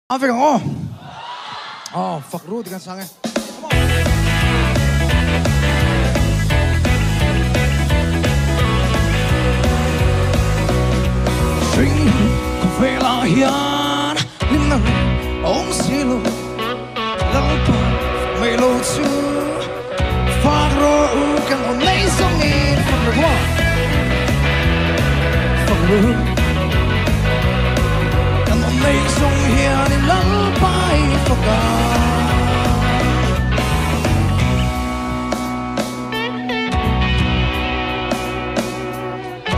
Ave oh, fakru dengan sange. Sing kuvelahian inna om silo lalpa melo tu fakru kan om nei songin fakru kan om nei song hian in lalpa I foka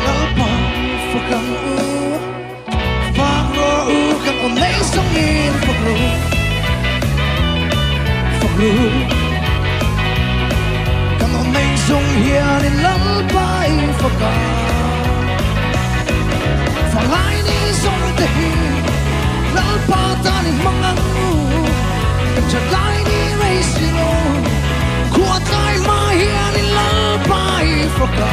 lalpa foka kan om nei songin fakru kan om nei song hian in lalpa I foka falai ni song te hi lalpa tan in mangang kan chalai ni raisino kuatai ma hian in lalpa I foka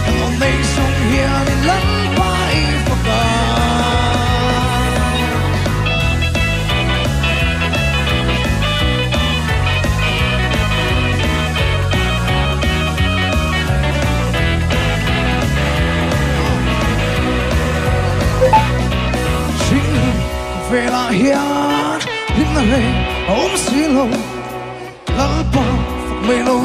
kan om nei song hian in lalpa I foka Vela hian hinna le om silo lalpa fak melo